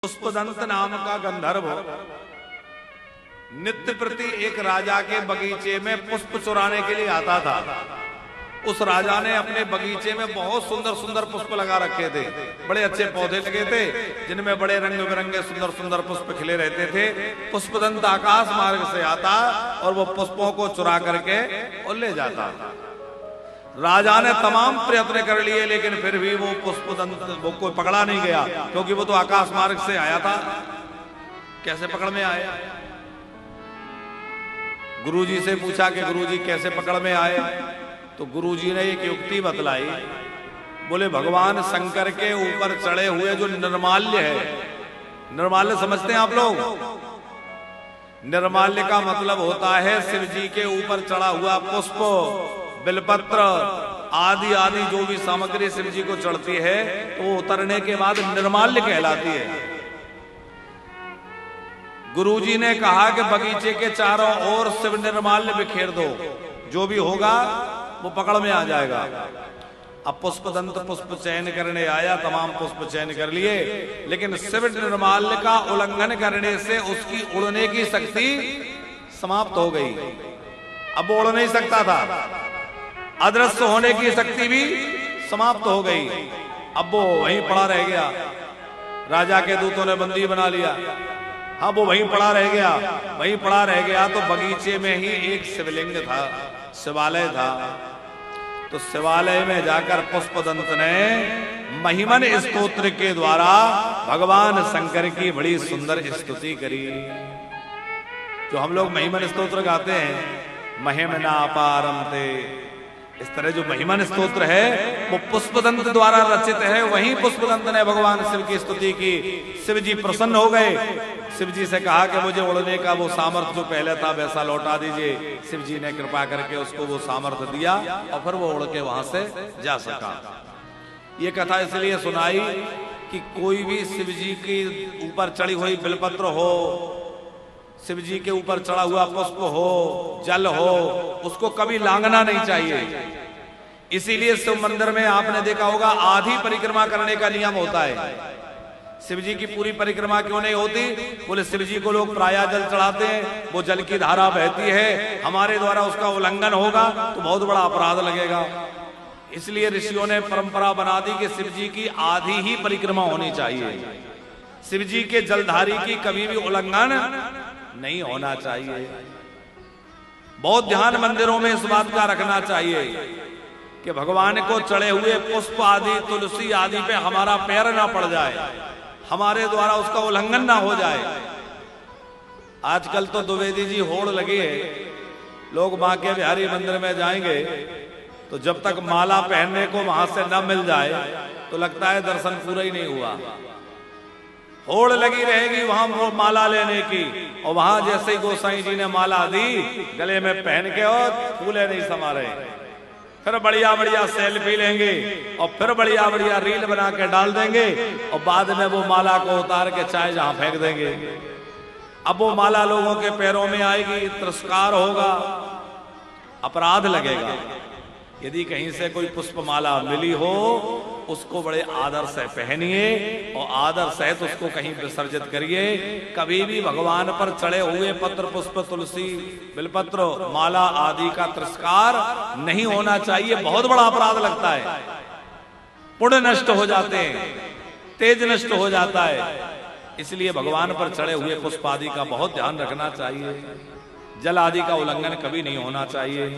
पुष्पदंत नाम का गंधर्व नित्य प्रति एक राजा के बगीचे में पुष्प चुराने के लिए आता था। उस राजा ने अपने बगीचे में बहुत सुंदर सुंदर पुष्प लगा रखे थे। बड़े अच्छे पौधे लगे थे जिनमें बड़े रंग बिरंगे सुंदर सुंदर पुष्प खिले रहते थे। पुष्पदंत आकाश मार्ग से आता और वो पुष्पों को चुरा करके और ले जाता। राजा ने तमाम प्रयत्न कर लिए लेकिन फिर भी वो पुष्पदंत वो कोई पकड़ा नहीं गया, क्योंकि वो तो आकाश मार्ग से आया था। कैसे पकड़ में आया? गुरुजी से पूछा कि गुरुजी कैसे पकड़ में आए, तो गुरुजी ने एक युक्ति बतलाई। बोले भगवान शंकर के ऊपर चढ़े हुए जो निर्माल्य है, निर्माल्य समझते हैं आप लोग? निर्माल्य का मतलब होता है शिव जी के ऊपर चढ़ा हुआ पुष्प, बिलपत्र आदि आदि जो भी सामग्री शिव जी को चढ़ती है तो वो उतरने के बाद निर्माल्य कहलाती है। गुरुजी ने कहा कि बगीचे के चारों ओर शिव निर्माल्य बिखेर दो, जो भी होगा वो पकड़ में आ जाएगा। अब पुष्पदंत पुष्प चयन करने आया, तमाम पुष्प चयन कर लिए, लेकिन शिव निर्माल्य का उल्लंघन करने से उसकी उड़ने की शक्ति समाप्त हो गई। अब वो उड़ नहीं सकता था, अदृश्य होने की शक्ति भी समाप्त हो गई। अब वो वहीं पड़ा रह गया। राजा के दूतों ने बंदी बना लिया। हाँ, वो वहीं पड़ा रह गया, वहीं पड़ा रह गया। तो बगीचे में ही एक शिवलिंग था, शिवालय था। तो शिवालय में जाकर पुष्पदंत ने महिमन स्तोत्र के द्वारा भगवान शंकर की बड़ी सुंदर स्तुति करी। जो हम लोग महिमन स्तोत्र गाते हैं, महिमना पारमते, इस तरह जो महिमन स्तोत्र है वो पुष्पदंत द्वारा रचित है। वहीं पुष्पदंत ने भगवान शिव की स्तुति की। शिव जी प्रसन्न हो गए। शिव जी से कहा कि मुझे उड़ने का वो सामर्थ्य जो पहले था वैसा लौटा दीजिए। शिव जी ने कृपा करके उसको वो सामर्थ्य दिया और फिर वो उड़ के वहां से जा सका। ये कथा इसलिए सुनाई कि कोई भी शिव जी के ऊपर चढ़ी हुई बिलपत्र हो, शिव जी के ऊपर चढ़ा हुआ पुष्प हो, जल हो, उसको कभी लांघना नहीं चाहिए। इसीलिए शिव मंदिर में आपने देखा होगा आधी परिक्रमा करने का नियम होता है। शिव जी की पूरी परिक्रमा क्यों नहीं होती? बोले शिव जी को लोग प्राया जल चढ़ाते हैं, वो जल की धारा बहती है, हमारे द्वारा उसका उल्लंघन होगा तो बहुत बड़ा अपराध लगेगा। इसलिए ऋषियों ने परंपरा बना दी कि शिव जी की आधी ही परिक्रमा होनी चाहिए। शिव जी के जलधारी की कभी भी उल्लंघन नहीं होना चाहिए। बहुत ध्यान मंदिरों में इस बात का रखना चाहिए कि भगवान को चढ़े हुए पुष्प आदि तुलसी आदि पे हमारा पैर ना पड़ जाए, हमारे द्वारा उसका उल्लंघन ना हो जाए। आजकल तो द्विवेदी जी होड़ लगी है, लोग मां के बिहारी मंदिर में जाएंगे तो जब तक माला पहनने को वहां से न मिल जाए तो लगता है दर्शन पूरा ही नहीं हुआ। होड़ लगी रहेगी वहां वो माला लेने की, और वहां जैसे ही गोसाई जी ने माला दी गले में पहन के और फूले नहीं समा रहे, फिर बढ़िया बढ़िया सेल्फी लेंगे और फिर बढ़िया बढ़िया रील बना के डाल देंगे और बाद में वो माला को उतार के चाहे जहां फेंक देंगे। अब वो माला लोगों के पैरों में आएगी, तिरस्कार होगा, अपराध लगेगा। यदि कहीं से कोई पुष्पमाला मिली हो उसको बड़े आदर से पहनिए और आदर सहित उसको कहीं विसर्जित करिए। कभी भी भगवान पर चढ़े हुए पत्र पुष्प तुलसी बिलपत्र माला आदि का तिरस्कार नहीं होना चाहिए। बहुत बड़ा अपराध लगता है, पुण्य नष्ट हो जाते हैं, तेज नष्ट हो जाता है। इसलिए भगवान पर चढ़े हुए पुष्प आदि का बहुत ध्यान रखना चाहिए। जल आदि का उल्लंघन कभी नहीं होना चाहिए।